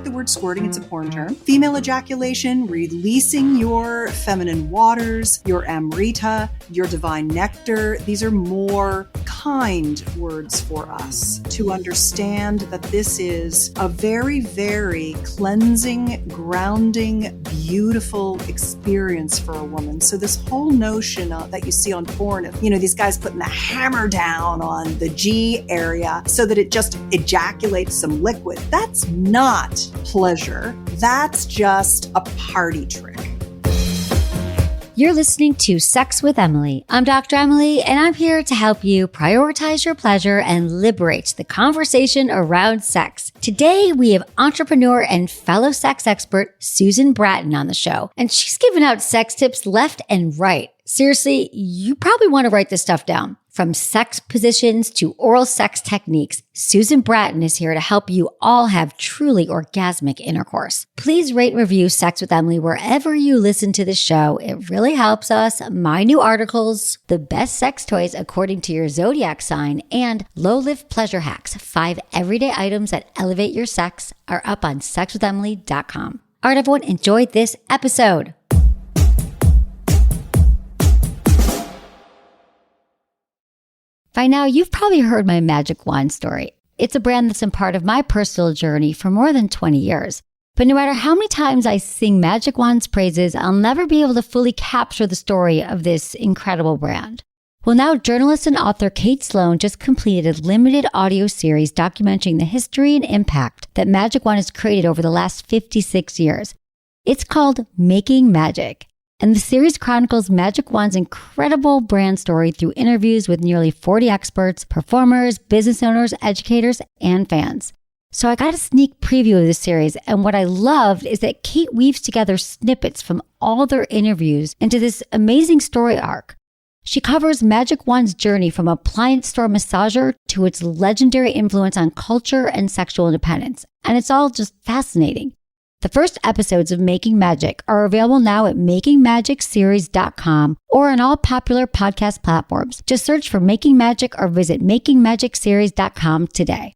the word squirting, it's a porn term. Female ejaculation, releasing your feminine waters, your amrita, your divine nectar. These are more kind words for us to understand that this is a very, very cleansing, grounding, beautiful experience for a woman. So this whole notion that you see on porn of, these guys putting the hammer down on the G area so that it just ejaculates some liquid, that's not pleasure. That's just a party trick. You're listening to Sex with Emily. I'm Dr. Emily, and I'm here to help you prioritize your pleasure and liberate the conversation around sex. Today, we have entrepreneur and fellow sex expert Susan Bratton on the show, and she's giving out sex tips left and right. Seriously, you probably want to write this stuff down. From sex positions to oral sex techniques, Susan Bratton is here to help you all have truly orgasmic intercourse. Please rate and review Sex with Emily wherever you listen to the show. It really helps us. My new articles, the best sex toys according to your zodiac sign, and low-lift pleasure hacks, 5 everyday items that elevate your sex, are up on sexwithemily.com. All right, everyone, enjoy this episode. By now, you've probably heard my Magic Wand story. It's a brand that's been part of my personal journey for more than 20 years. But no matter how many times I sing Magic Wand's praises, I'll never be able to fully capture the story of this incredible brand. Well, now journalist and author Kate Sloan just completed a limited audio series documenting the history and impact that Magic Wand has created over the last 56 years. It's called Making Magic. And the series chronicles Magic Wand's incredible brand story through interviews with nearly 40 experts, performers, business owners, educators, and fans. So I got a sneak preview of this series, and what I loved is that Kate weaves together snippets from all their interviews into this amazing story arc. She covers Magic Wand's journey from appliance store massager to its legendary influence on culture and sexual independence, and it's all just fascinating. The first episodes of Making Magic are available now at makingmagicseries.com or on all popular podcast platforms. Just search for Making Magic or visit makingmagicseries.com today.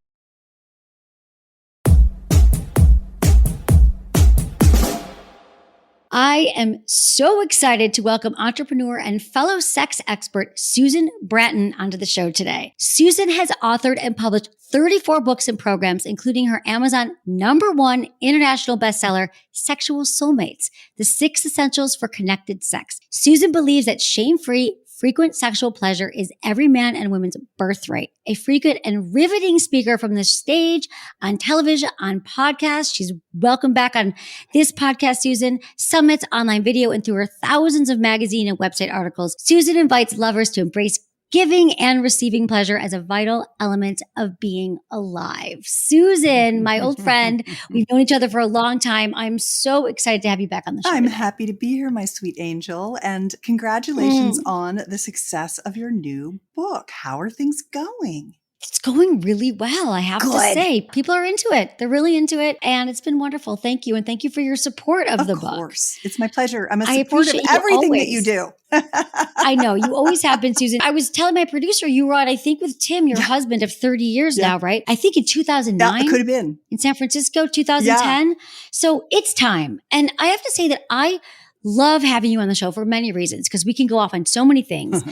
I am so excited to welcome entrepreneur and fellow sex expert Susan Bratton onto the show today. Susan has authored and published 34 books and programs, including her Amazon #1 international bestseller, Sexual Soulmates, The 6 Essentials for Connected Sex. Susan believes that shame-free, frequent sexual pleasure is every man and woman's birthright. A frequent and riveting speaker from the stage, on television, on podcasts. She's welcome back on this podcast, Susan, summits, online video, and through her thousands of magazine and website articles. Susan invites lovers to embrace giving and receiving pleasure as a vital element of being alive. Susan, my old friend, we've known each other for a long time. I'm so excited to have you back on the show. I'm happy to be here, my sweet angel, and congratulations on the success of your new book. How are things going? It's going really well, I have to say. People are into it. They're really into it, and it's been wonderful. Thank you, and thank you for your support of the book. Of course. It's my pleasure. I'm a supporter of everything that you do. I know. You always have been, Susan. I was telling my producer you were on, I think, with Tim, your husband of 30 years now, right? I think in 2009. Yeah, it could have been. In San Francisco, 2010. Yeah. So it's time. And I have to say that I love having you on the show for many reasons, because we can go off on so many things.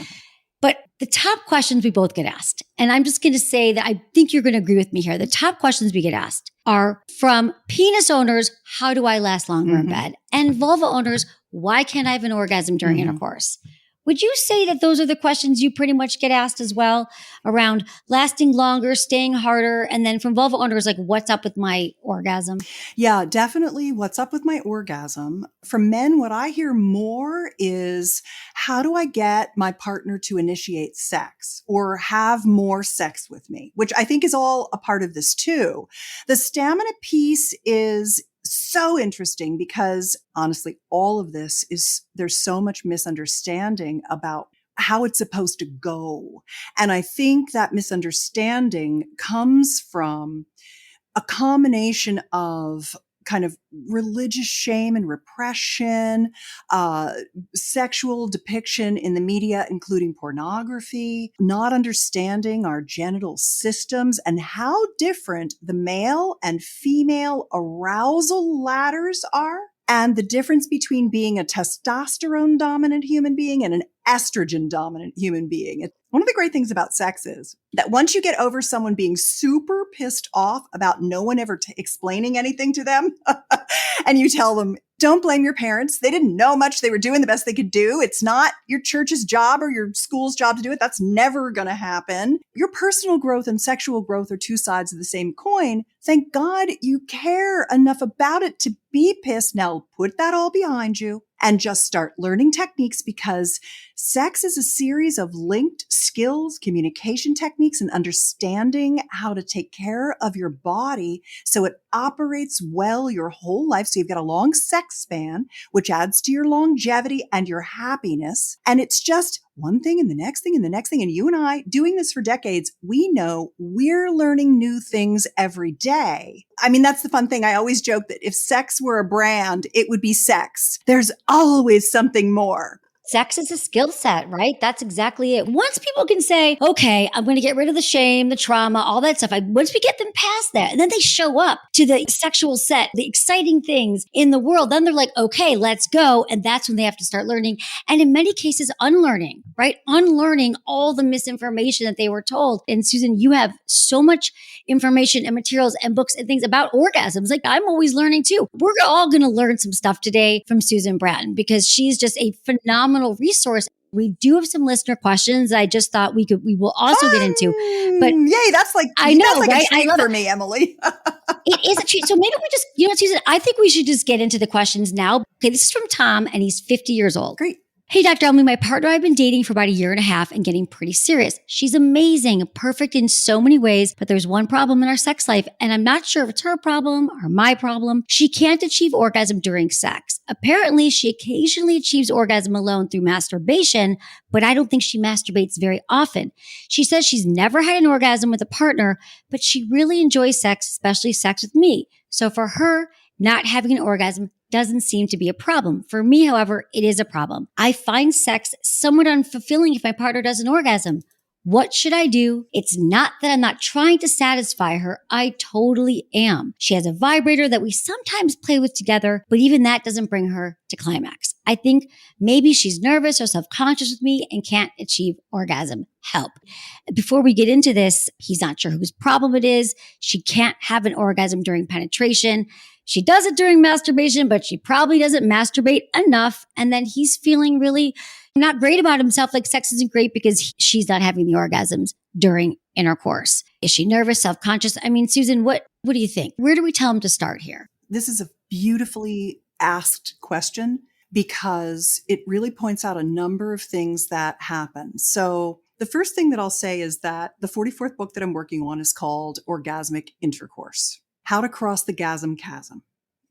But the top questions we both get asked, and I'm just going to say that I think you're going to agree with me here. The top questions we get asked are from penis owners, how do I last longer in bed? And vulva owners, why can't I have an orgasm during intercourse? Would you say that those are the questions you pretty much get asked as well, around lasting longer, staying harder, and then from vulva owners, like, what's up with my orgasm? Yeah, definitely. What's up with my orgasm? From men, what I hear more is, how do I get my partner to initiate sex or have more sex with me? Which I think is all a part of this too. The stamina piece is so interesting because honestly, all of this there's so much misunderstanding about how it's supposed to go. And I think that misunderstanding comes from a combination of kind of religious shame and repression, sexual depiction in the media, including pornography, not understanding our genital systems and how different the male and female arousal ladders are, and the difference between being a testosterone dominant human being and an estrogen dominant human being. One of the great things about sex is that once you get over someone being super pissed off about no one ever explaining anything to them, and you tell them, don't blame your parents. They didn't know much. They were doing the best they could do. It's not your church's job or your school's job to do it. That's never going to happen. Your personal growth and sexual growth are two sides of the same coin. Thank God you care enough about it to be pissed. Now put that all behind you and just start learning techniques, because sex is a series of linked skills, communication techniques, and understanding how to take care of your body so it operates well your whole life. So you've got a long sex span, which adds to your longevity and your happiness. And it's just one thing and the next thing and the next thing. And you and I, doing this for decades, we know we're learning new things every day. I mean, that's the fun thing. I always joke that if sex were a brand, it would be sex. There's always something more. Sex is a skill set, right? That's exactly it. Once people can say, okay, I'm going to get rid of the shame, the trauma, all that stuff. Once we get them past that, and then they show up to the sexual set, the exciting things in the world, then they're like, okay, let's go. And that's when they have to start learning. And in many cases, unlearning, right? Unlearning all the misinformation that they were told. And Susan, you have so much information and materials and books and things about orgasms. Like, I'm always learning too. We're all going to learn some stuff today from Susan Bratton, because she's just a phenomenal resource. We do have some listener questions I just thought we will also get into. But yay, that's like, I know, that's like right? a treat for me, Emily. It is a treat. So maybe we just, Susan, I think we should just get into the questions now. Okay, this is from Tom, and he's 50 years old. Great. Hey, Dr. Emily, my partner I've been dating for about a year and a half and getting pretty serious. She's amazing, perfect in so many ways, but there's one problem in our sex life, and I'm not sure if it's her problem or my problem. She can't achieve orgasm during sex. Apparently, she occasionally achieves orgasm alone through masturbation, but I don't think she masturbates very often. She says she's never had an orgasm with a partner, but she really enjoys sex, especially sex with me. So for her, not having an orgasm doesn't seem to be a problem. For me, however, it is a problem. I find sex somewhat unfulfilling if my partner does an orgasm. What should I do? It's not that I'm not trying to satisfy her. I totally am. She has a vibrator that we sometimes play with together, but even that doesn't bring her to climax. I think maybe she's nervous or self-conscious with me and can't achieve orgasm. Help. Before we get into this, he's not sure whose problem it is. She can't have an orgasm during penetration. She does it during masturbation, but she probably doesn't masturbate enough. And then he's feeling really not great about himself. Like, sex isn't great because she's not having the orgasms during intercourse. Is she nervous, self-conscious? I mean, Susan, what do you think? Where do we tell him to start here? This is a beautifully asked question, because it really points out a number of things that happen. So the first thing that I'll say is that the 44th book that I'm working on is called Orgasmic Intercourse: How to Cross the Gasm Chasm.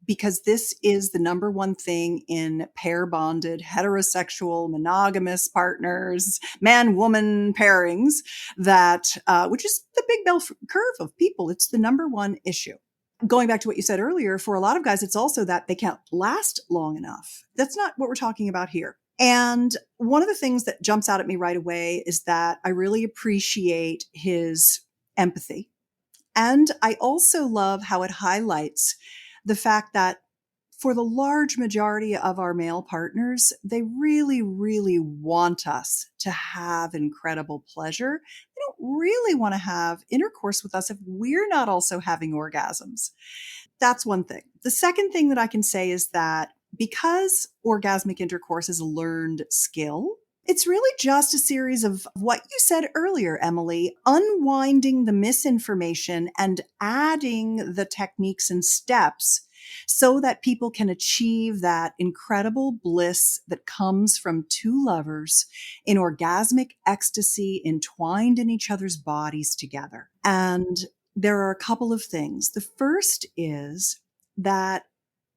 Because this is the number one thing in pair bonded, heterosexual, monogamous partners, man-woman pairings, that, which is the big bell curve of people. It's the number one issue. Going back to what you said earlier, for a lot of guys, it's also that they can't last long enough. That's not what we're talking about here. And one of the things that jumps out at me right away is that I really appreciate his empathy. And I also love how it highlights the fact that for the large majority of our male partners, they really, really want us to have incredible pleasure. They don't really want to have intercourse with us if we're not also having orgasms. That's one thing. The second thing that I can say is that because orgasmic intercourse is a learned skill, it's really just a series of what you said earlier, Emily, unwinding the misinformation and adding the techniques and steps so that people can achieve that incredible bliss that comes from two lovers in orgasmic ecstasy entwined in each other's bodies together. And there are a couple of things. The first is that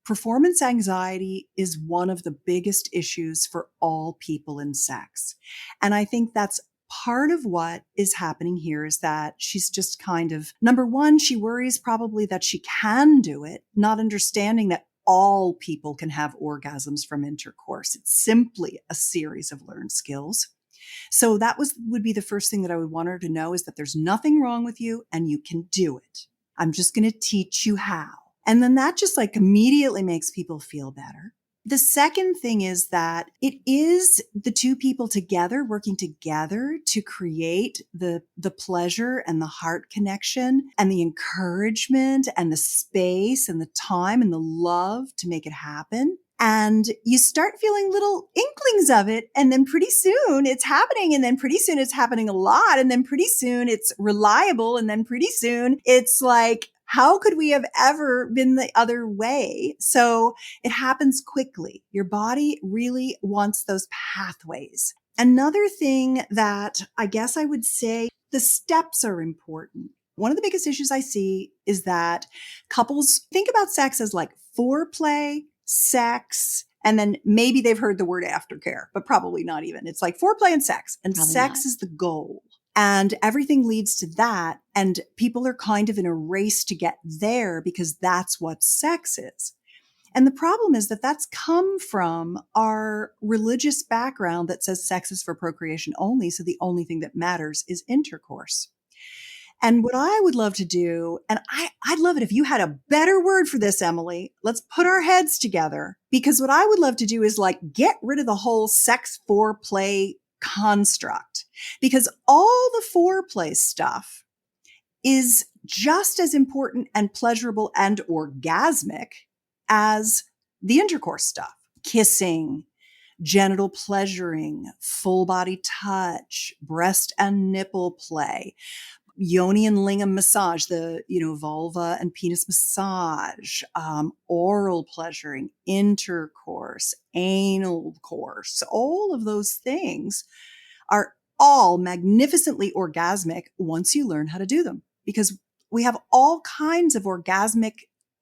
performance anxiety is one of the biggest issues for all people in sex. And I think that's part of what is happening here is that she's just kind of, number one, she worries probably that she can do it, not understanding that all people can have orgasms from intercourse. It's simply a series of learned skills. So that would be the first thing that I would want her to know, is that there's nothing wrong with you and you can do it. I'm just going to teach you how. And then that just like immediately makes people feel better. The second thing is that it is the two people together, working together to create the pleasure and the heart connection and the encouragement and the space and the time and the love to make it happen. And you start feeling little inklings of it. And then pretty soon it's happening. And then pretty soon it's happening a lot. And then pretty soon it's reliable. And then pretty soon it's like, how could we have ever been the other way? So it happens quickly. Your body really wants those pathways. Another thing that I guess I would say, the steps are important. One of the biggest issues I see is that couples think about sex as like foreplay, sex, and then maybe they've heard the word aftercare, but probably not even. It's like foreplay and sex, and Probably sex not. is the goal. And everything leads to that. And people are kind of in a race to get there because that's what sex is. And the problem is that that's come from our religious background that says sex is for procreation only. So the only thing that matters is intercourse. And what I would love to do, and I'd love it if you had a better word for this, Emily. Let's put our heads together, because what I would love to do is like get rid of the whole sex foreplay construct, because all the foreplay stuff is just as important and pleasurable and orgasmic as the intercourse stuff. Kissing, genital pleasuring, full body touch, breast and nipple play, yoni and lingam massage, the, vulva and penis massage, oral pleasuring, intercourse, anal course, all of those things are all magnificently orgasmic once you learn how to do them, because we have all kinds of orgasmic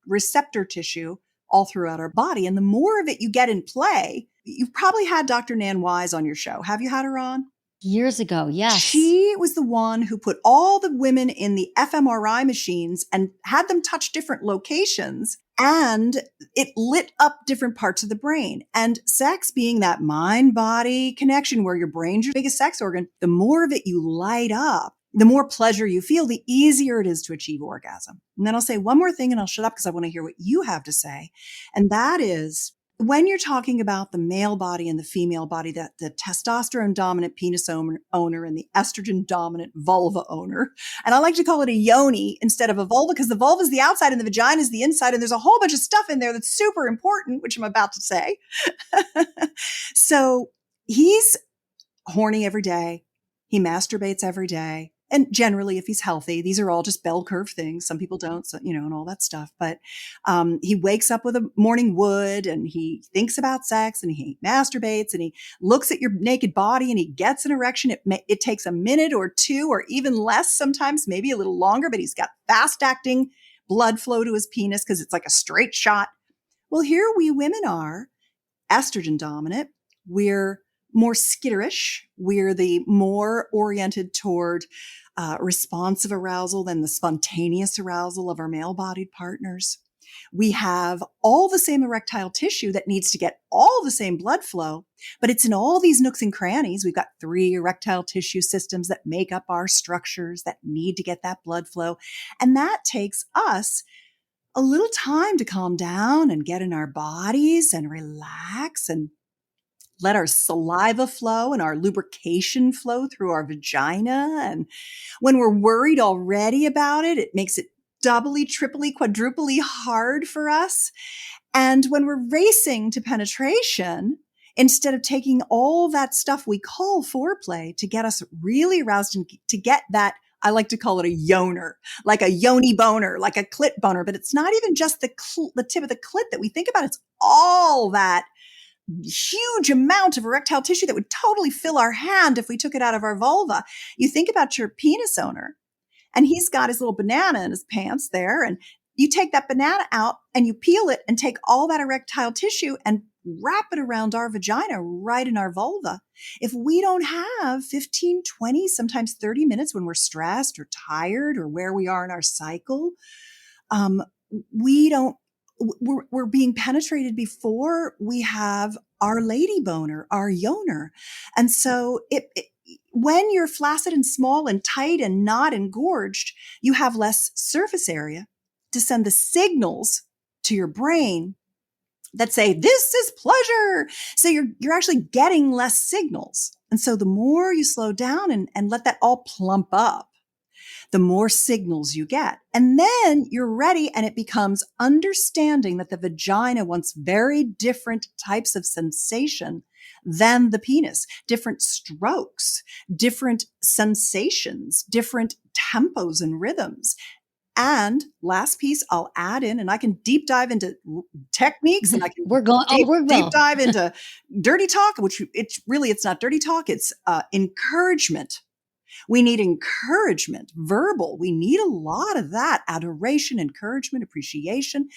receptor tissue all throughout our body. And the more of it you get in play, you've probably had Dr. Nan Wise on your show. Have you had her on? Years ago, yes. She was the one who put all the women in the fMRI machines and had them touch different locations, and it lit up different parts of the brain. And sex being that mind-body connection where your brain's your biggest sex organ, the more of it you light up, the more pleasure you feel, the easier it is to achieve orgasm. And then I'll say one more thing and I'll shut up because I want to hear what you have to say. And that is, when you're talking about the male body and the female body, that the testosterone dominant penis owner and the estrogen dominant vulva owner, and I like to call it a yoni instead of a vulva, because the vulva is the outside and the vagina is the inside, and there's a whole bunch of stuff in there that's super important, which I'm about to say. So he's horny every day. He masturbates every day. And generally, if he's healthy, these are all just bell curve things. Some people don't, so, and all that stuff. But he wakes up with a morning wood, and he thinks about sex, and he masturbates, and he looks at your naked body, and he gets an erection. It takes a minute or two, or even less sometimes, maybe a little longer, but he's got fast acting blood flow to his penis because it's like a straight shot. Well, here we women are estrogen dominant. We're more skitterish. We're the more oriented toward responsive arousal than the spontaneous arousal of our male-bodied partners. We have all the same erectile tissue that needs to get all the same blood flow, but it's in all these nooks and crannies. We've got 3 erectile tissue systems that make up our structures that need to get that blood flow. And that takes us a little time to calm down and get in our bodies and relax and let our saliva flow and our lubrication flow through our vagina. And when we're worried already about it, it makes it doubly, triply, quadruply hard for us. And when we're racing to penetration, instead of taking all that stuff we call foreplay to get us really aroused and to get that, I like to call it a yoner, like a yoni boner, like a clit boner. But it's not even just the tip of the clit that we think about. It's all that huge amount of erectile tissue that would totally fill our hand if we took it out of our vulva. You think about your penis owner, and he's got his little banana in his pants there, and you take that banana out and you peel it and take all that erectile tissue and wrap it around our vagina, right in our vulva. If we don't have 15, 20, sometimes 30 minutes when we're stressed or tired or where we are in our cycle, we don't, we're being penetrated before we have our lady boner, our yoner. And so when you're flaccid and small and tight and not engorged, you have less surface area to send the signals to your brain that say, this is pleasure. So you're actually getting less signals. And so the more you slow down and let that all plump up, the more signals you get. And then you're ready, and it becomes understanding that the vagina wants very different types of sensation than the penis, different strokes, different sensations, different tempos and rhythms. And last piece I'll add in, and I can deep dive into techniques, and I can deep dive into dirty talk, which it's not dirty talk. It's encouragement. We need encouragement, verbal. We need a lot of that, adoration, encouragement, appreciation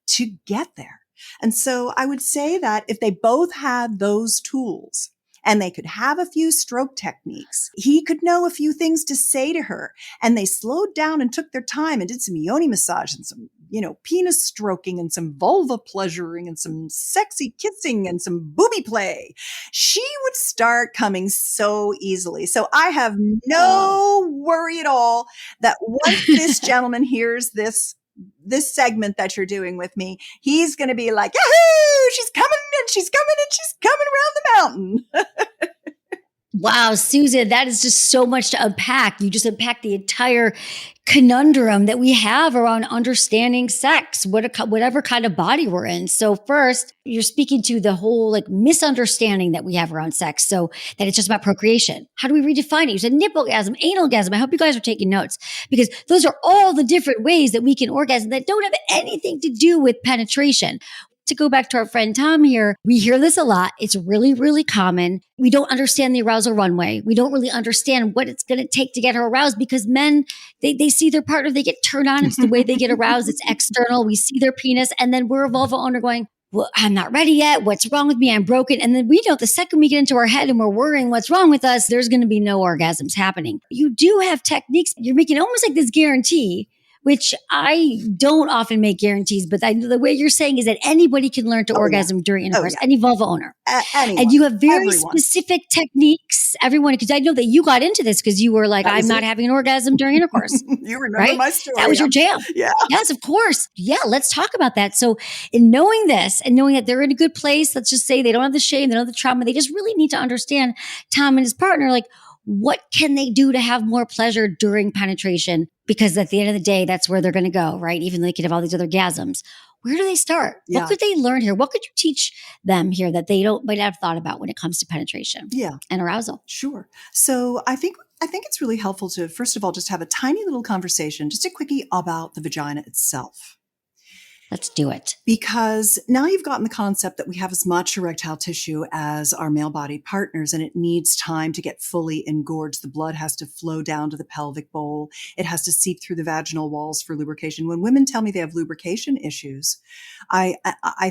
to get there. And so I would say that if they both had those tools and they could have a few stroke techniques, he could know a few things to say to her, and they slowed down and took their time and did some yoni massage and some, penis stroking and some vulva pleasuring and some sexy kissing and some booby play, she would start coming so easily. So I have no worry at all that once this gentleman hears this segment that you're doing with me, he's going to be like, yahoo, she's coming and she's coming and she's coming around the mountain. Wow, Susan, that is just so much to unpack. You just unpacked the entire conundrum that we have around understanding sex, whatever kind of body we're in. So first, you're speaking to the whole misunderstanding that we have around sex. So that it's just about procreation. How do we redefine it? You said nipple orgasm, anal orgasm. I hope you guys are taking notes, because those are all the different ways that we can orgasm that don't have anything to do with penetration. To go back to our friend Tom here, we hear this a lot. It's really, really common. We don't understand the arousal runway. We don't really understand what it's going to take to get her aroused, because men, they see their partner, they get turned on. It's the way they get aroused. It's external. We see their penis, and then we're a vulva owner going, well, I'm not ready yet. What's wrong with me? I'm broken. And then we know the second we get into our head and we're worrying what's wrong with us, there's going to be no orgasms happening. You do have techniques. You're making almost like this guarantee, which I don't often make guarantees, but the way you're saying is that anybody can learn to orgasm during intercourse, any vulva owner. Anyone, and you have very specific techniques, everyone, because I know that you got into this because you were like, I'm not having an orgasm during intercourse. You remember my story. That was your jam. Yeah. Yes, of course. Yeah, let's talk about that. So in knowing this and knowing that they're in a good place, let's just say they don't have the shame, they don't have the trauma, they just really need to understand Tom and his partner, what can they do to have more pleasure during penetration? Because at the end of the day, that's where they're going to go, right? Even though they could have all these other gasms. Where do they start? Yeah. What could they learn here? What could you teach them here that they might not have thought about when it comes to penetration and arousal? Sure. So I think it's really helpful to, first of all, just have a tiny little conversation, just a quickie about the vagina itself. Let's do it. Because now you've gotten the concept that we have as much erectile tissue as our male body partners, and it needs time to get fully engorged. The blood has to flow down to the pelvic bowl. It has to seep through the vaginal walls for lubrication. When women tell me they have lubrication issues, I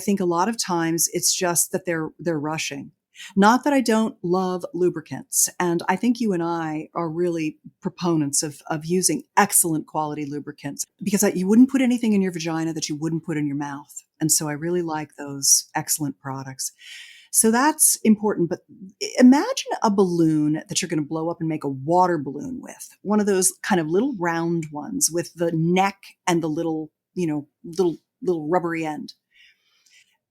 think a lot of times it's just that they're rushing. Not that I don't love lubricants. And I think you and I are really proponents of using excellent quality lubricants, because you wouldn't put anything in your vagina that you wouldn't put in your mouth. And so I really like those excellent products. So that's important. But imagine a balloon that you're going to blow up and make a water balloon with, one of those kind of little round ones with the neck and the little rubbery end.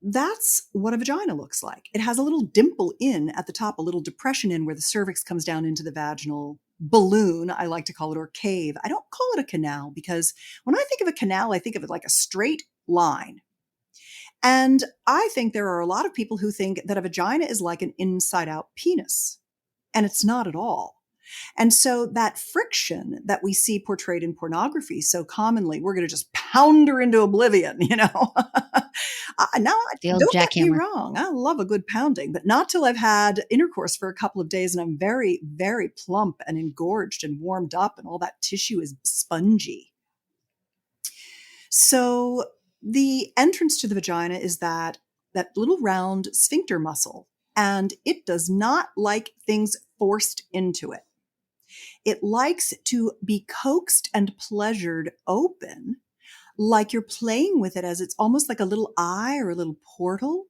That's what a vagina looks like. It has a little dimple in at the top, a little depression in where the cervix comes down into the vaginal balloon, I like to call it, or cave. I don't call it a canal, because when I think of a canal, I think of it like a straight line. And I think there are a lot of people who think that a vagina is like an inside-out penis, and it's not at all. And so that friction that we see portrayed in pornography so commonly, we're going to just pound her into oblivion, Now, don't get me wrong. I love a good pounding, but not till I've had intercourse for a couple of days and I'm very, very plump and engorged and warmed up and all that tissue is spongy. So the entrance to the vagina is that that little round sphincter muscle, and it does not like things forced into it. It likes to be coaxed and pleasured open, like you're playing with it as it's almost like a little eye or a little portal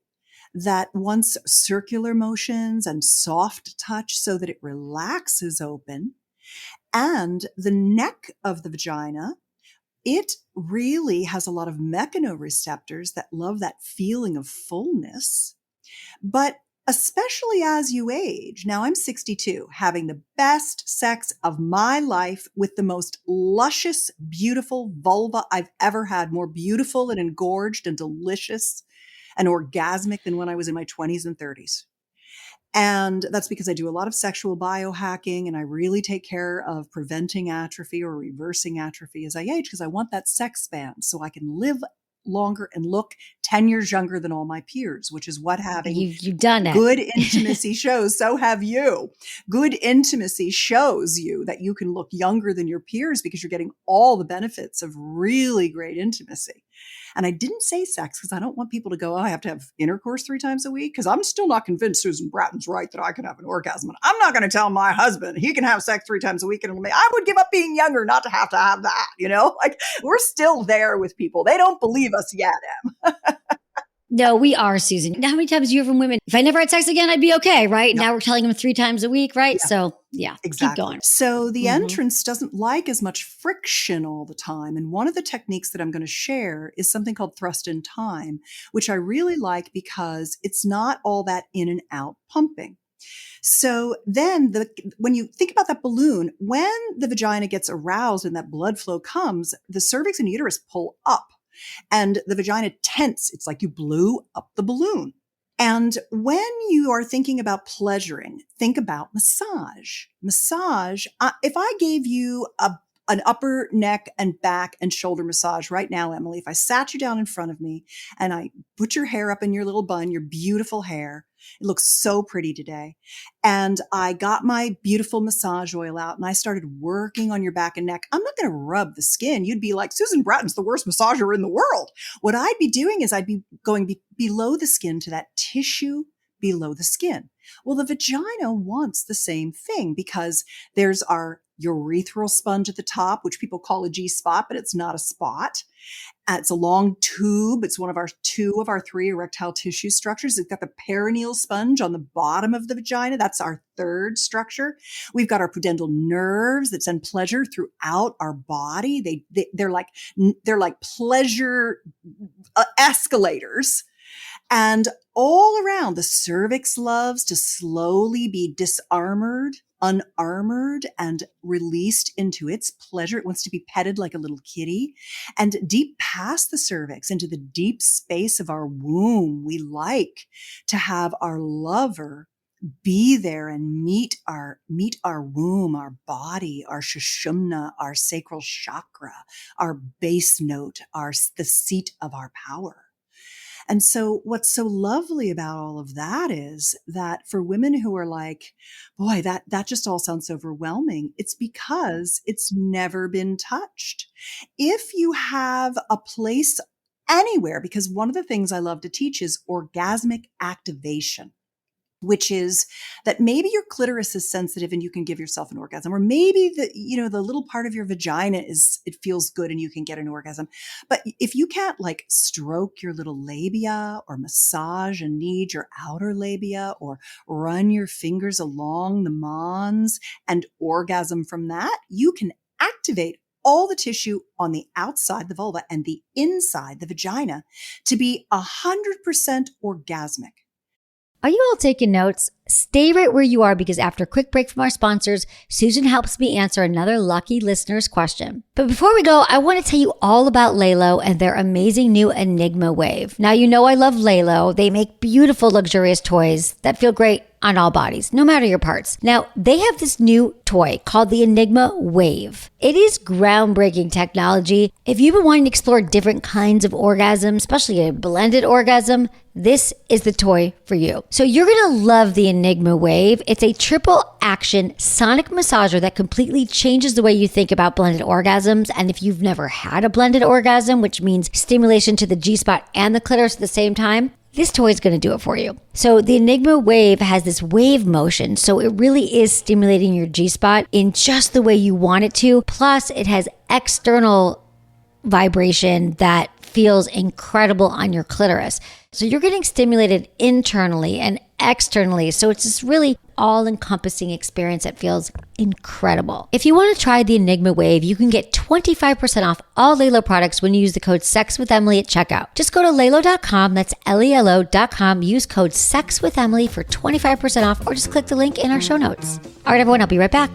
that wants circular motions and soft touch so that it relaxes open. And the neck of the vagina, it really has a lot of mechanoreceptors that love that feeling of fullness. But especially as you age, now I'm 62, having the best sex of my life with the most luscious, beautiful vulva I've ever had, more beautiful and engorged and delicious and orgasmic than when I was in my 20s and 30s. And that's because I do a lot of sexual biohacking and I really take care of preventing atrophy or reversing atrophy as I age because I want that sex span so I can live longer and look 10 years younger than all my peers, which is what having You've done it. Good intimacy shows. So have you. Good intimacy shows you that you can look younger than your peers because you're getting all the benefits of really great intimacy. And I didn't say sex because I don't want people to go, oh, I have to have intercourse 3 times a week, because I'm still not convinced Susan Bratton's right that I can have an orgasm. And I'm not going to tell my husband he can have sex 3 times a week. And I would give up being younger not to have that, like we're still there with people. They don't believe us yet, Em. No, we are, Susan. How many times do you hear from women, if I never had sex again, I'd be okay, right? Yep. Now we're telling them 3 times a week, right? Yeah. So yeah, exactly. Keep going. So the entrance doesn't like as much friction all the time. And one of the techniques that I'm going to share is something called thrust in time, which I really like because it's not all that in and out pumping. So then when you think about that balloon, when the vagina gets aroused and that blood flow comes, the cervix and uterus pull up. And the vagina tense. It's like you blew up the balloon. And when you are thinking about pleasuring, think about massage. Massage, if I gave you an upper neck and back and shoulder massage right now, Emily, if I sat you down in front of me and I put your hair up in your little bun, your beautiful hair, it looks so pretty today. And I got my beautiful massage oil out and I started working on your back and neck. I'm not going to rub the skin. You'd be like, Susan Bratton's the worst massager in the world. What I'd be doing is I'd be going below the skin to that tissue below the skin. Well, the vagina wants the same thing because there's our urethral sponge at the top, which people call a G-spot, but it's not a spot. It's a long tube. It's one of our 2 of our 3 erectile tissue structures. It's got the perineal sponge on the bottom of the vagina. That's our 3rd structure. We've got our pudendal nerves that send pleasure throughout our body. They're like pleasure escalators. And all around, the cervix loves to slowly be disarmored, unarmored, and released into its pleasure. It wants to be petted like a little kitty. And deep past the cervix, into the deep space of our womb, we like to have our lover be there and meet our womb, our body, our sushumna, our sacral chakra, our base note, the seat of our power. And so what's so lovely about all of that is that for women who are like, boy, that just all sounds overwhelming, it's because it's never been touched. If you have a place anywhere, because one of the things I love to teach is orgasmic activation, which is that maybe your clitoris is sensitive and you can give yourself an orgasm, or maybe the little part of your vagina it feels good and you can get an orgasm. But if you can't like stroke your little labia or massage and knead your outer labia or run your fingers along the mons and orgasm from that, you can activate all the tissue on the outside, the vulva, and the inside, the vagina, to be 100% orgasmic. Are you all taking notes? Stay right where you are because after a quick break from our sponsors, Susan helps me answer another lucky listener's question. But before we go, I want to tell you all about Lelo and their amazing new Enigma Wave. Now, you know I love Lelo. They make beautiful, luxurious toys that feel great on all bodies, no matter your parts. Now, they have this new toy called the Enigma Wave. It is groundbreaking technology. If you've been wanting to explore different kinds of orgasm, especially a blended orgasm, this is the toy for you. So you're going to love the Enigma Wave. It's a triple action sonic massager that completely changes the way you think about blended orgasms. And if you've never had a blended orgasm, which means stimulation to the G-spot and the clitoris at the same time, This toy is going to do it for you. So the Enigma Wave has this wave motion. So it really is stimulating your G-spot in just the way you want it to. Plus it has external vibration that feels incredible on your clitoris. So you're getting stimulated internally and externally. So it's this really all-encompassing experience that feels incredible. If you want to try the Enigma Wave, you can get 25% off all Lelo products when you use the code SEXWITHEMILY at checkout. Just go to Lelo.com, that's Lelo.com, use code SEXWITHEMILY for 25% off, or just click the link in our show notes. All right, everyone, I'll be right back.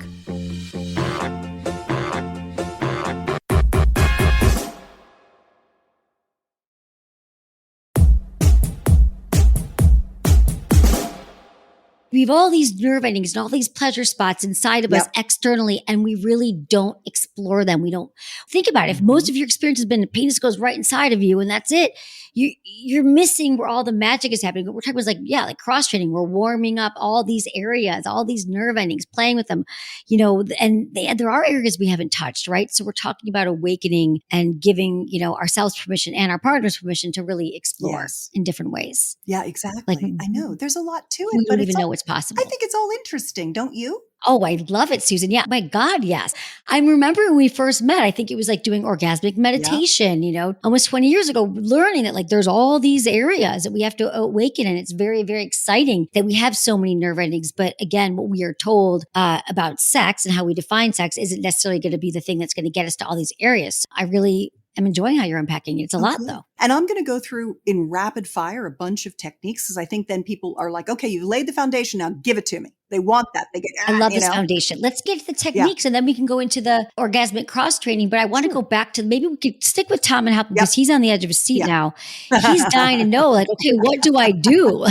We have all these nerve endings and all these pleasure spots inside of us externally, and we really don't explore them. We don't think about it. If most of your experience has been the penis goes right inside of you and that's it, you're missing where all the magic is happening. What we're talking about is like cross training. We're warming up all these areas, all these nerve endings, playing with them, and there are areas we haven't touched, right? So we're talking about awakening and giving, ourselves permission and our partners permission to really explore in different ways. Yeah, exactly. I know there's a lot to it, we but don't even know what's possible. I think it's all interesting, don't you? Oh, I love it, Susan. Yeah. My God, yes. I remember when we first met, I think it was like doing orgasmic meditation, almost 20 years ago, learning that there's all these areas that we have to awaken. And it's very, very exciting that we have so many nerve endings. But again, what we are told about sex and how we define sex isn't necessarily going to be the thing that's going to get us to all these areas. I really am enjoying how you're unpacking it. It's a lot though. And I'm going to go through in rapid fire a bunch of techniques because I think then people are like, okay, you've laid the foundation. Now give it to me. They want that. They get, I love this foundation. Let's get to the techniques and then we can go into the orgasmic cross training. But I want to go back to maybe we could stick with Tom and help him because he's on the edge of his seat now. He's dying to know, okay, what do I do?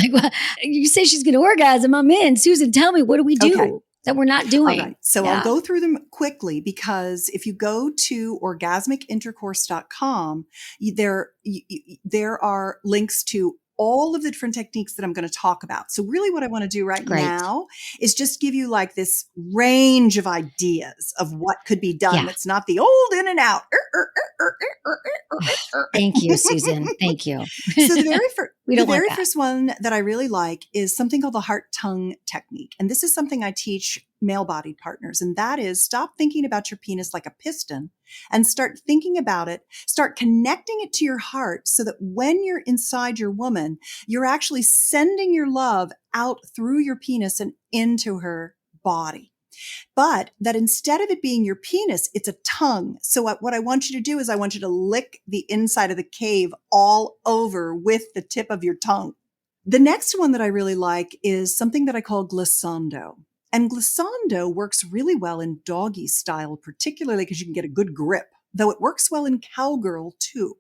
You say she's going to orgasm. I'm in. Susan, tell me, what do we do that we're not doing? All right. So I'll go through them quickly because if you go to orgasmicintercourse.com, there are links to all of the different techniques that I'm going to talk about. So really what I want to do right now is just give you this range of ideas of what could be done. It's not the old in and out. Thank you, Susan. Thank you. So the very first one that I really like is something called the heart-tongue technique. And this is something I teach male-bodied partners. And that is stop thinking about your penis like a piston and start thinking about it, start connecting it to your heart so that when you're inside your woman, you're actually sending your love out through your penis and into her body. But that instead of it being your penis, it's a tongue. So what I want you to do is I want you to lick the inside of the cave all over with the tip of your tongue. The next one that I really like is something that I call glissando. And glissando works really well in doggy style, particularly because you can get a good grip, though it works well in cowgirl too.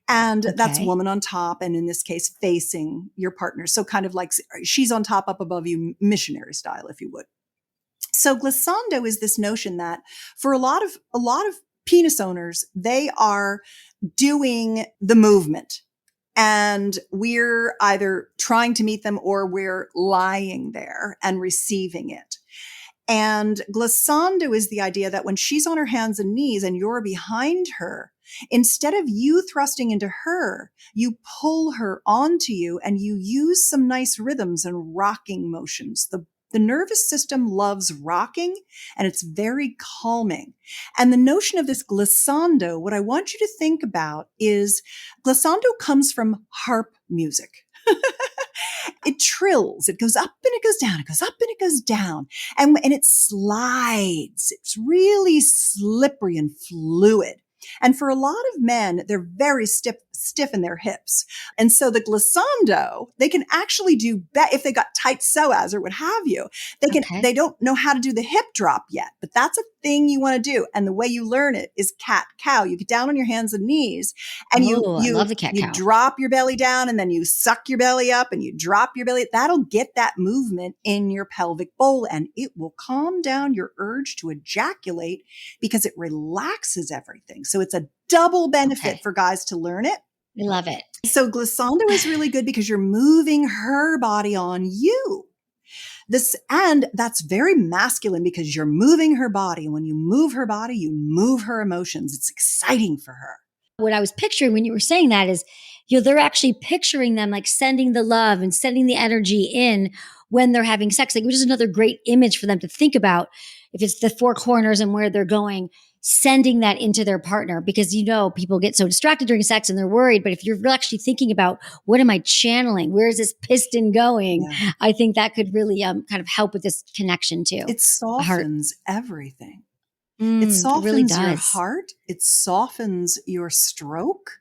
And that's woman on top. And in this case, facing your partner. So kind of like she's on top, up above you, missionary style, if you would. So glissando is this notion that for a lot of penis owners, they are doing the movement. And we're either trying to meet them or we're lying there and receiving it. And glissando is the idea that when she's on her hands and knees and you're behind her, instead of you thrusting into her, you pull her onto you and you use some nice rhythms and rocking motions. The nervous system loves rocking and it's very calming. And the notion of this glissando, what I want you to think about is glissando comes from harp music. It trills, it goes up and it goes down, it goes up and it goes down, and it slides. It's really slippery and fluid. And for a lot of men, they're very stiff in their hips. And so the glissando, they can actually do if they got tight psoas or what have you, they don't know how to do the hip drop yet, but that's a thing you want to do. And the way you learn it is cat cow. You get down on your hands and knees and you love the cat cow. Drop your belly down and then you suck your belly up and you drop your belly. That'll get that movement in your pelvic bowl and it will calm down your urge to ejaculate because it relaxes everything. So it's a double benefit for guys to learn it. I love it. So glissando is really good because you're moving her body on you. And that's very masculine because you're moving her body. And when you move her body, you move her emotions. It's exciting for her. What I was picturing when you were saying that is, they're actually picturing them like sending the love and sending the energy in when they're having sex, like, which is another great image for them to think about. If it's the four corners and where they're going, sending that into their partner, because people get so distracted during sex and they're worried. But if you're actually thinking about, what am I channeling? Where is this piston going? Yeah. I think that could really kind of help with this connection too. It softens everything. It It really softens your does. heart. It softens your stroke.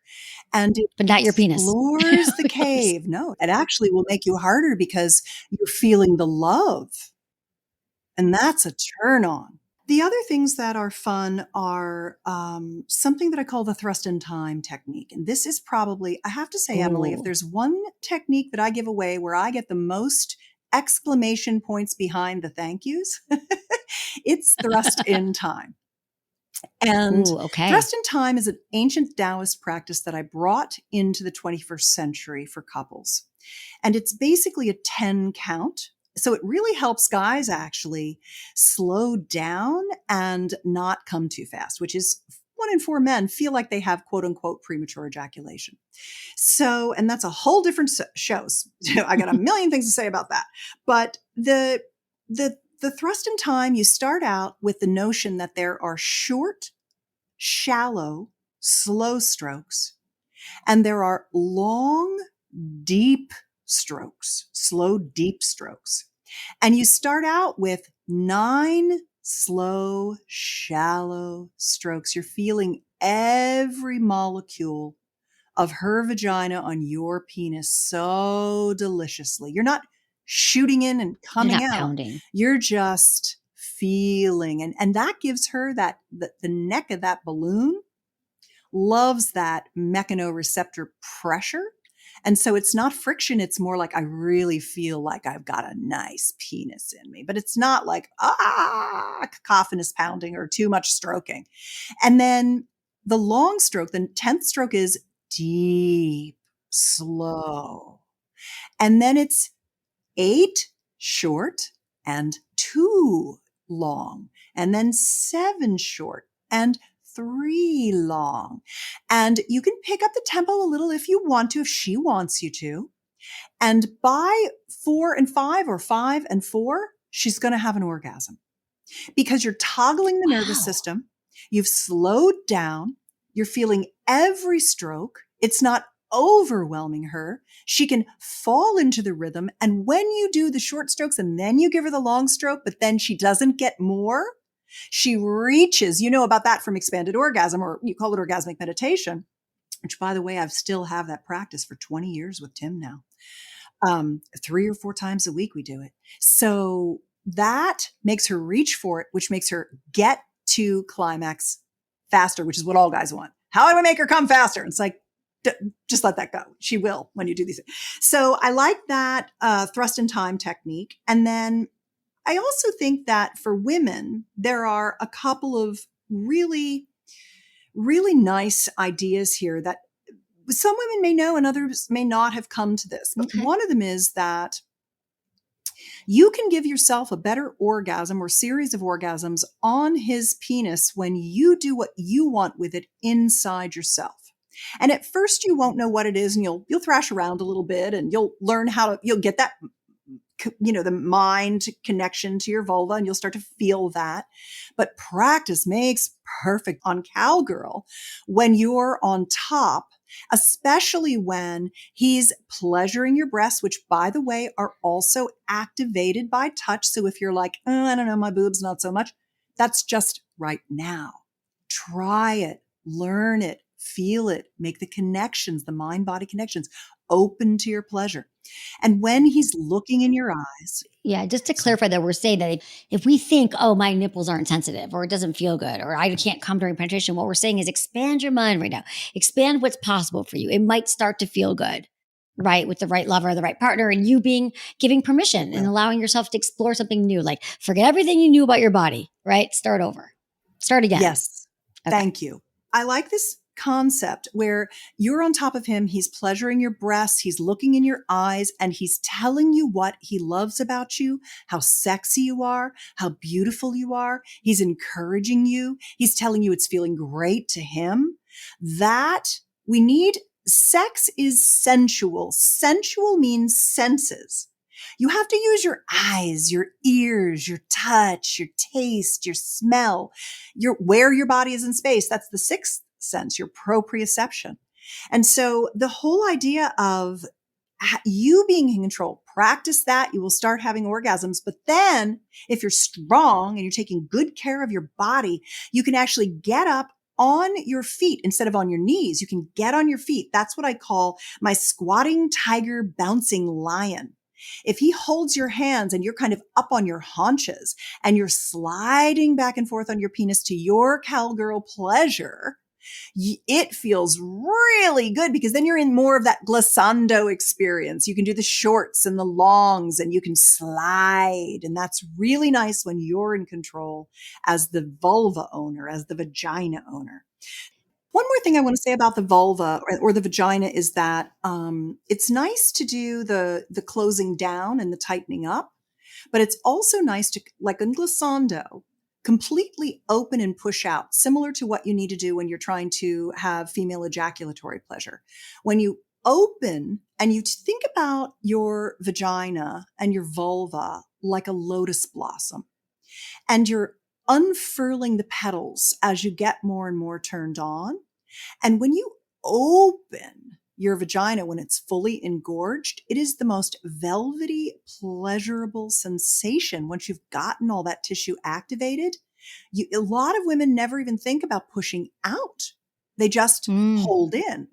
And it But not your penis. explores the cave. No, it actually will make you harder because you're feeling the love. And that's a turn on. The other things that are fun are something that I call the thrust in time technique. And this is probably, I have to say, Emily, if Ooh. there's one technique that I give away where I get the most exclamation points behind the thank yous, it's thrust in time. And Ooh, okay. thrust in time is an ancient Taoist practice that I brought into the 21st century for couples. And it's basically a 10 count. So it really helps guys actually slow down and not come too fast, which is 1 in 4 men feel like they have quote unquote premature ejaculation. So, and that's a whole different show. I got a million things to say about that. But the thrust in time, you start out with the notion that there are short, shallow, slow strokes, and there are long, deep strokes, slow, deep strokes. And you start out with 9 slow, shallow strokes. You're feeling every molecule of her vagina on your penis so deliciously. You're not shooting in and coming You're not out. pounding. You're just feeling. And that gives her that the neck of that balloon loves that mechanoreceptor pressure. And so it's not friction. It's more like, I really feel like I've got a nice penis in me, but it's not like, cacophonous pounding or too much stroking. And then the long stroke, the 10th stroke is deep, slow. And then it's 8 short and 2 long, and then 7 short and 3 long. And you can pick up the tempo a little if you want to, if she wants you to. And by 4 and 5 or 5 and 4, she's going to have an orgasm because you're toggling the nervous system. You've slowed down. You're feeling every stroke. It's not overwhelming her. She can fall into the rhythm. And when you do the short strokes and then you give her the long stroke, but then she doesn't get more, she reaches, you know about that from expanded orgasm, or you call it orgasmic meditation, which, by the way, I still have that practice for 20 years with Tim now. 3 or 4 times a week we do it. So that makes her reach for it, which makes her get to climax faster, which is what all guys want. How do I make her come faster? And it's like, just let that go. She will when you do these things. So I like that thrust in time technique. And then I also think that for women, there are a couple of really, really nice ideas here that some women may know and others may not have come to this. But one of them is that you can give yourself a better orgasm or series of orgasms on his penis when you do what you want with it inside yourself. And at first you won't know what it is, and you'll thrash around a little bit, and you'll learn you'll get that, the mind connection to your vulva, and you'll start to feel that. But practice makes perfect on Cowgirl when you're on top, especially when he's pleasuring your breasts, which, by the way, are also activated by touch. So if you're like, I don't know, my boobs, not so much, that's just right now. Try it, learn it, feel it, make the connections, the mind-body connections, open to your pleasure. And when he's looking in your eyes. Yeah, just to clarify that, we're saying that if we think, oh, my nipples aren't sensitive, or it doesn't feel good, or I can't come during penetration, what we're saying is expand your mind right now. Expand what's possible for you. It might start to feel good, right? With the right lover, the right partner, and you giving permission and allowing yourself to explore something new. Like, forget everything you knew about your body, right? Start over. Start again. Yes. Okay. Thank you. I like this concept where you're on top of him, he's pleasuring your breasts, he's looking in your eyes, and he's telling you what he loves about you, how sexy you are, how beautiful you are. He's encouraging you. He's telling you it's feeling great to him. That we need. Sex is sensual. Sensual means senses. You have to use your eyes, your ears, your touch, your taste, your smell, where your body is in space. That's the sixth sense, your proprioception. And so the whole idea of you being in control, practice that, you will start having orgasms. But then if you're strong and you're taking good care of your body, you can actually get up on your feet instead of on your knees. You can get on your feet. That's what I call my squatting tiger, bouncing lion. If he holds your hands and you're kind of up on your haunches and you're sliding back and forth on your penis to your cowgirl pleasure, it feels really good because then you're in more of that glissando experience. You can do the shorts and the longs and you can slide. And that's really nice when you're in control as the vulva owner, as the vagina owner. One more thing I want to say about the vulva or the vagina is that it's nice to do the closing down and the tightening up, but it's also nice to, like in glissando, completely open and push out, similar to what you need to do when you're trying to have female ejaculatory pleasure. When you open and you think about your vagina and your vulva like a lotus blossom, and you're unfurling the petals as you get more and more turned on. And when you open your vagina, when it's fully engorged, it is the most velvety, pleasurable sensation. Once you've gotten all that tissue activated, a lot of women never even think about pushing out. They just hold in.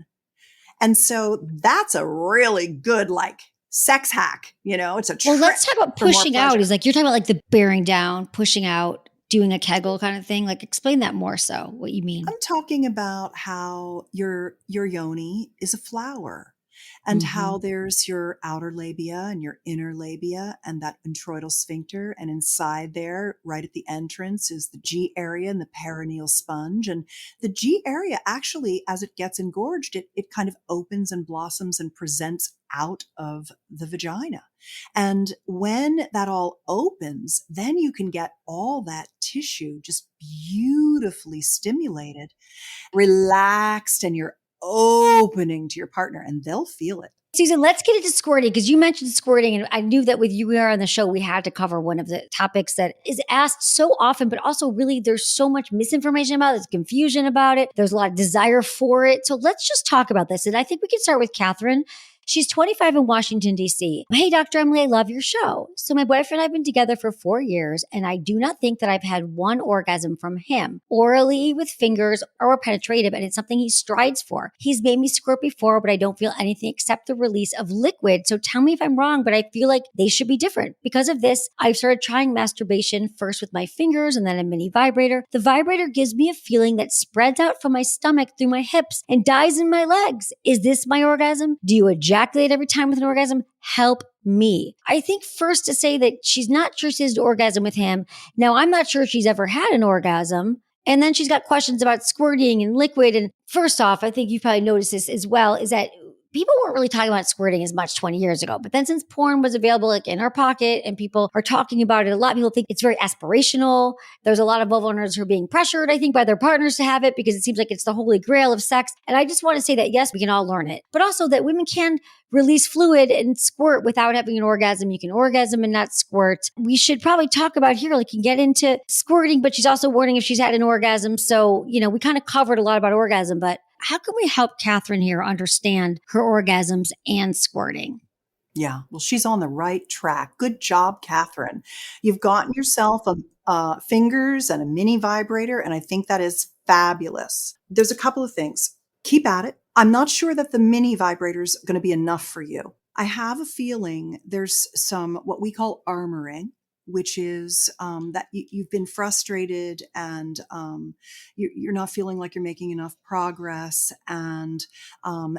And so that's a really good, like, sex hack. It's a trick. Well, let's talk about pushing out. Is like, you're talking about like the bearing down, pushing out, doing a Kegel kind of thing. Like, explain that more so, what you mean. I'm talking about how your yoni is a flower and how there's your outer labia and your inner labia and that introital sphincter. And inside there, right at the entrance, is the G area and the perineal sponge. And the G area actually, as it gets engorged, it kind of opens and blossoms and presents out of the vagina. And when that all opens, then you can get all that tissue just beautifully stimulated, relaxed, and you're opening to your partner and they'll feel it. Susan, let's get into squirting because you mentioned squirting, and I knew that with you here on the show, we had to cover one of the topics that is asked so often, but also really there's so much misinformation about it. There's confusion about it. There's a lot of desire for it. So let's just talk about this. And I think we can start with Catherine. She's 25 in Washington, D.C. Hey, Dr. Emily, I love your show. So my boyfriend and I have been together for 4 years, and I do not think that I've had one orgasm from him, orally, with fingers, or penetrative, and it's something he strides for. He's made me squirt before, but I don't feel anything except the release of liquid. So tell me if I'm wrong, but I feel like they should be different. Because of this, I've started trying masturbation first with my fingers and then a mini vibrator. The vibrator gives me a feeling that spreads out from my stomach through my hips and dies in my legs. Is this my orgasm? Do you ejaculate every time with an orgasm? Help me. I think first to say that she's not sure she has an orgasm with him. Now, I'm not sure she's ever had an orgasm. And then she's got questions about squirting and liquid. And first off, I think you've probably noticed this as well, is that people weren't really talking about squirting as much 20 years ago. But then since porn was available like in our pocket and people are talking about it, a lot of people think it's very aspirational. There's a lot of vulva owners who are being pressured, I think, by their partners to have it because it seems like it's the holy grail of sex. And I just want to say that, yes, we can all learn it, but also that women can release fluid and squirt without having an orgasm. You can orgasm and not squirt. We should probably talk about here, like, you can get into squirting, but she's also warning if she's had an orgasm. So, we kind of covered a lot about orgasm, but how can we help Catherine here understand her orgasms and squirting? Yeah, well, she's on the right track. Good job, Catherine. You've gotten yourself fingers and a mini vibrator, and I think that is fabulous. There's a couple of things. Keep at it. I'm not sure that the mini vibrator is going to be enough for you. I have a feeling there's some what we call armoring, which is that you've been frustrated and you're not feeling like you're making enough progress, and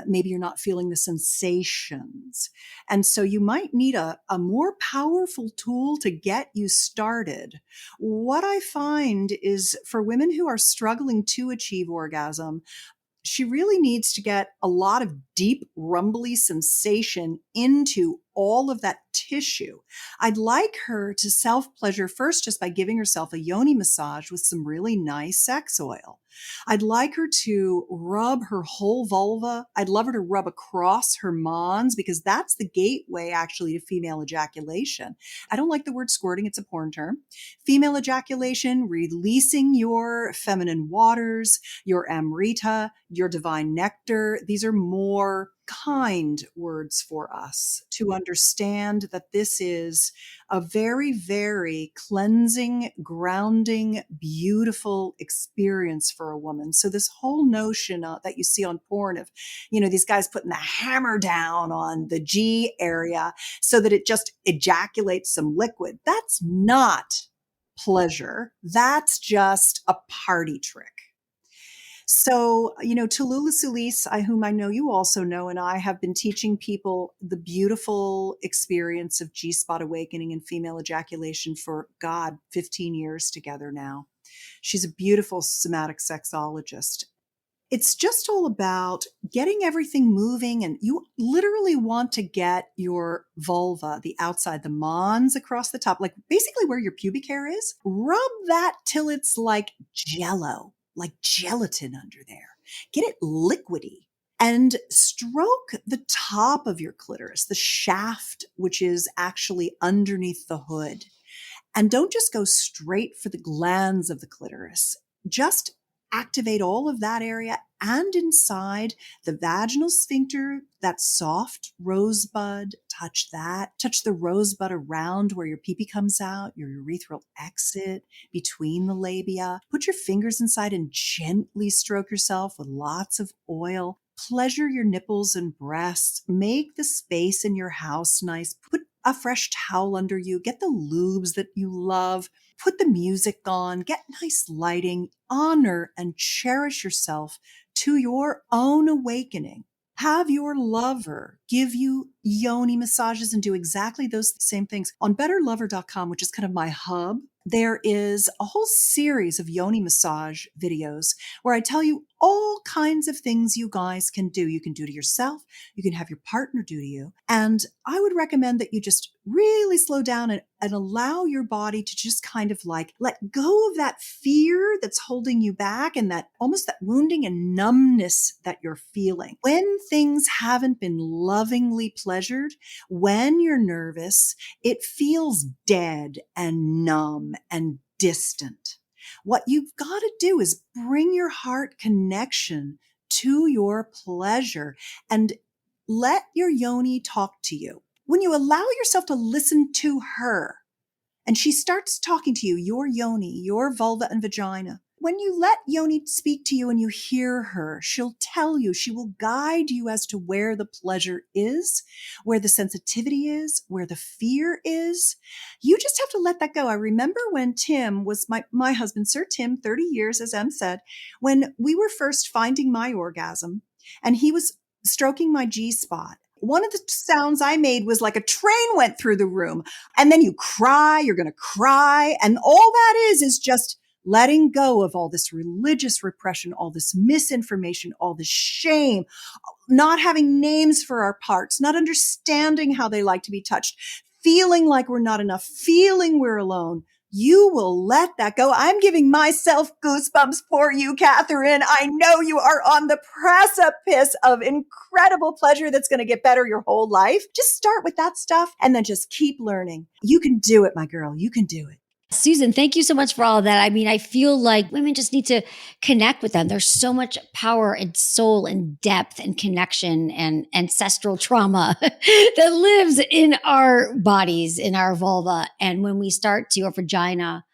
maybe you're not feeling the sensations. And so you might need a more powerful tool to get you started. What I find is for women who are struggling to achieve orgasm, she really needs to get a lot of deep, rumbly sensation into all of that tissue. I'd like her to self-pleasure first just by giving herself a yoni massage with some really nice sex oil. I'd like her to rub her whole vulva. I'd love her to rub across her mons because that's the gateway actually to female ejaculation. I don't like the word squirting. It's a porn term. Female ejaculation, releasing your feminine waters, your amrita, your divine nectar. These are more kind words for us to understand that this is a very, very cleansing, grounding, beautiful experience for a woman. So this whole notion that you see on porn of, these guys putting the hammer down on the G area so that it just ejaculates some liquid, that's not pleasure. That's just a party trick. So, Tallulah Solis, whom I know you also know, and I have been teaching people the beautiful experience of G-spot awakening and female ejaculation for, 15 years together now. She's a beautiful somatic sexologist. It's just all about getting everything moving, and you literally want to get your vulva, the outside, the mons across the top, like basically where your pubic hair is. Rub that till it's like jello, like gelatin under there. Get it liquidy and stroke the top of your clitoris, the shaft, which is actually underneath the hood. And don't just go straight for the glands of the clitoris. Just activate all of that area and inside the vaginal sphincter, that soft rosebud, touch that. Touch the rosebud around where your pee-pee comes out, your urethral exit, between the labia. Put your fingers inside and gently stroke yourself with lots of oil. Pleasure your nipples and breasts. Make the space in your house nice. Put a fresh towel under you. Get the lubes that you love. Put the music on. Get nice lighting. Honor and cherish yourself to your own awakening. Have your lover give you yoni massages and do exactly those same things. On betterlover.com, which is kind of my hub, there is a whole series of yoni massage videos where I tell you all kinds of things you guys can do. You can do to yourself. You can have your partner do to you. And I would recommend that you just really slow down and allow your body to just kind of like let go of that fear that's holding you back and that almost that wounding and numbness that you're feeling. When things haven't been lovingly pleasured, when you're nervous, it feels dead and numb and distant. What you've got to do is bring your heart connection to your pleasure and let your yoni talk to you. When you allow yourself to listen to her and she starts talking to you, your yoni, your vulva and vagina, when you let yoni speak to you and you hear her, she'll tell you, she will guide you as to where the pleasure is, where the sensitivity is, where the fear is. You just have to let that go. I remember when Tim was my husband, Sir Tim, 30 years, as Em said, when we were first finding my orgasm and he was stroking my G-spot. One of the sounds I made was like a train went through the room. And then you cry, you're going to cry. And all that is just letting go of all this religious repression, all this misinformation, all this shame, not having names for our parts, not understanding how they like to be touched, feeling like we're not enough, feeling we're alone. You will let that go. I'm giving myself goosebumps for you, Catherine. I know you are on the precipice of incredible pleasure that's going to get better your whole life. Just start with that stuff and then just keep learning. You can do it, my girl. You can do it. Susan, thank you so much for all of that. I mean, I feel like women just need to connect with them. There's so much power and soul and depth and connection and ancestral trauma that lives in our bodies, in our vulva. And when we start to, our vagina,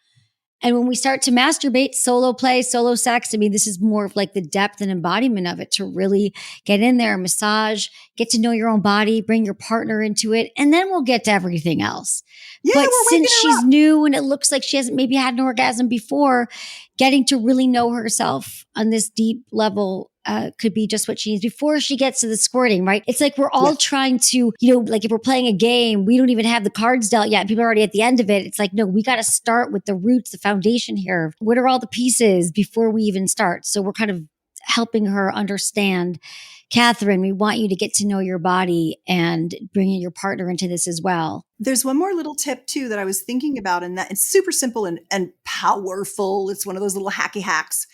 and when we start to masturbate, solo play, solo sex, I mean, this is more of like the depth and embodiment of it to really get in there, massage, get to know your own body, bring your partner into it, and then we'll get to everything else. Yeah, but since she's new and it looks like she hasn't maybe had an orgasm before, getting to really know herself on this deep level could be just what she needs before she gets to the squirting, right? It's like we're all trying to, like if we're playing a game, we don't even have the cards dealt yet. People are already at the end of it. It's like, no, we got to start with the roots, the foundation here. What are all the pieces before we even start? So we're kind of helping her understand, Catherine, we want you to get to know your body and bringing your partner into this as well. There's one more little tip too that I was thinking about, and that it's super simple and powerful. It's one of those little hacky hacks.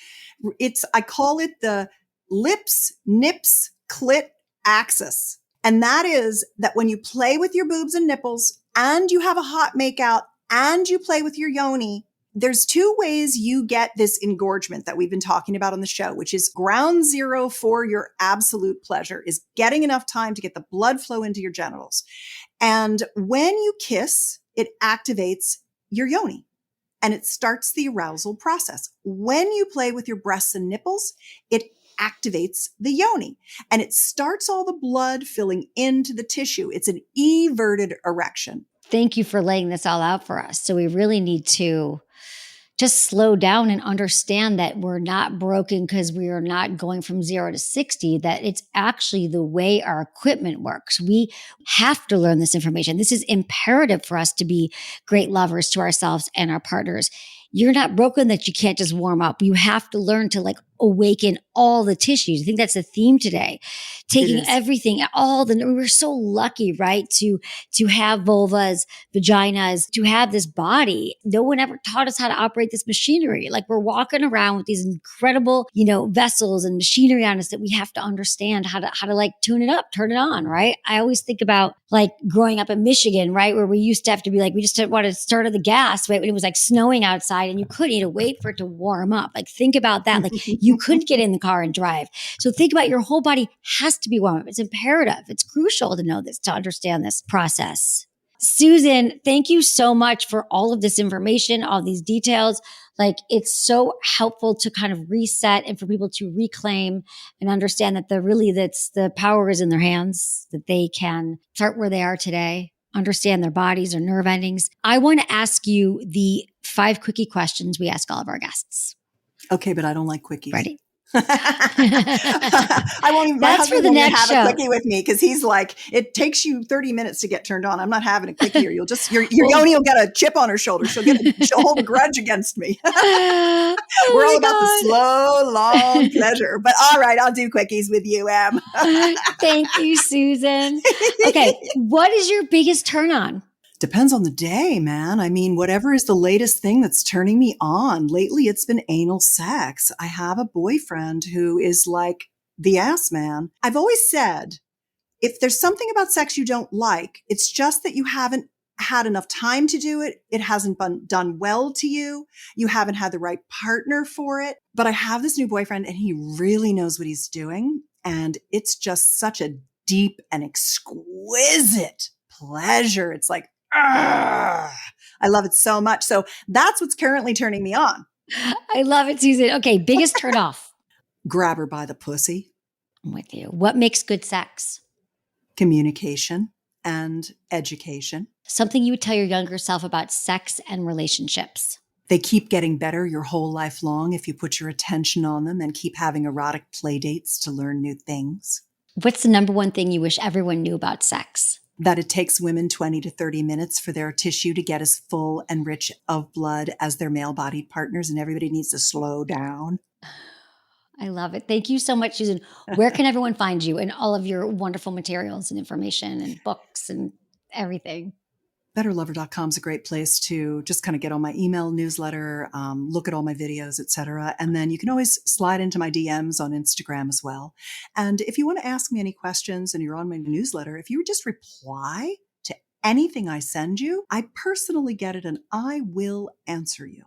I call it the lips, nips, clit axis. And that is that when you play with your boobs and nipples and you have a hot makeout and you play with your yoni, there's two ways you get this engorgement that we've been talking about on the show, which is ground zero for your absolute pleasure, is getting enough time to get the blood flow into your genitals. And when you kiss, it activates your yoni and it starts the arousal process. When you play with your breasts and nipples, it activates the yoni and it starts all the blood filling into the tissue. It's an everted erection. Thank you for laying this all out for us. So we really need to just slow down and understand that we're not broken because we are not going from 0 to 60, that it's actually the way our equipment works. We have to learn this information. This is imperative for us to be great lovers to ourselves and our partners. You're not broken that you can't just warm up. You have to learn to awaken all the tissues. I think that's the theme today. Taking everything, we're so lucky, right? To have vulvas, vaginas, to have this body. No one ever taught us how to operate this machinery. We're walking around with these incredible, vessels and machinery on us that we have to understand how to tune it up, turn it on, right? I always think about growing up in Michigan, right? Where we used to have to be we just wanted to start the gas, right? When it was snowing outside and you couldn't wait for it to warm up. Think about that. You couldn't get in the car and drive. So think about your whole body has to be warm up. It's imperative. It's crucial to know this, to understand this process. Susan, thank you so much for all of this information, all these details. It's so helpful to kind of reset and for people to reclaim and understand that the power is in their hands, that they can start where they are today, understand their bodies, their nerve endings. I want to ask you the 5 quickie questions we ask all of our guests. Okay, but I don't like quickies. Ready? I won't even. That's for the next have show. A quickie with me because he's it takes you 30 minutes to get turned on. I'm not having a quickie, or you'll just your yoni will get a chip on her shoulder. She'll hold a grudge against me. We're all about the slow, long pleasure. But all right, I'll do quickies with you, Em. Thank you, Susan. Okay, what is your biggest turn on? Depends on the day, man. I mean, whatever is the latest thing that's turning me on. Lately, it's been anal sex. I have a boyfriend who is the ass man. I've always said, if there's something about sex you don't like, it's just that you haven't had enough time to do it. It hasn't been done well to you. You haven't had the right partner for it. But I have this new boyfriend and he really knows what he's doing. And it's just such a deep and exquisite pleasure. It's I love it so much. So that's what's currently turning me on. I love it, Susan. Okay, biggest turn off. Grab her by the pussy. I'm with you. What makes good sex? Communication and education. Something you would tell your younger self about sex and relationships. They keep getting better your whole life long if you put your attention on them and keep having erotic play dates to learn new things. What's the number one thing you wish everyone knew about sex? That it takes women 20 to 30 minutes for their tissue to get as full and rich of blood as their male-bodied partners, and everybody needs to slow down. I love it. Thank you so much, Susan. Where can everyone find you and all of your wonderful materials and information and books and everything? BetterLover.com is a great place to just kind of get on my email newsletter, look at all my videos, etc. And then you can always slide into my DMs on Instagram as well. And if you want to ask me any questions and you're on my newsletter, if you would just reply to anything I send you, I personally get it and I will answer you.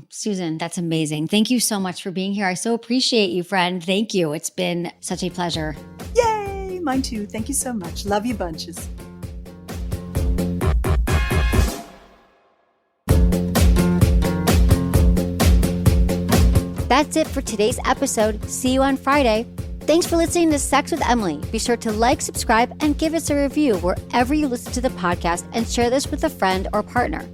Susan, that's amazing. Thank you so much for being here. I so appreciate you, friend. Thank you. It's been such a pleasure. Yay! Mine too. Thank you so much. Love you bunches. That's it for today's episode. See you on Friday. Thanks for listening to Sex with Emily. Be sure to subscribe, and give us a review wherever you listen to the podcast, and share this with a friend or partner.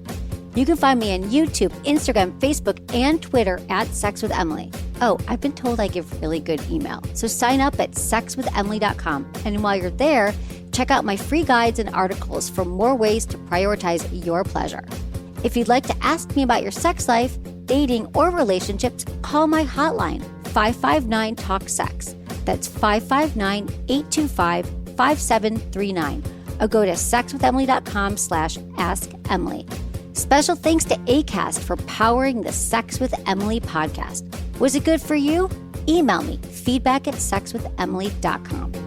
You can find me on YouTube, Instagram, Facebook, and Twitter at Sex with Emily. Oh, I've been told I give really good email. So sign up at sexwithemily.com. And while you're there, check out my free guides and articles for more ways to prioritize your pleasure. If you'd like to ask me about your sex life, dating, or relationships, call my hotline, 559-TALK-SEX. That's 559-825-5739. Or go to sexwithemily.com/askemily. Special thanks to Acast for powering the Sex with Emily podcast. Was it good for you? Email me, feedback@sexwithemily.com.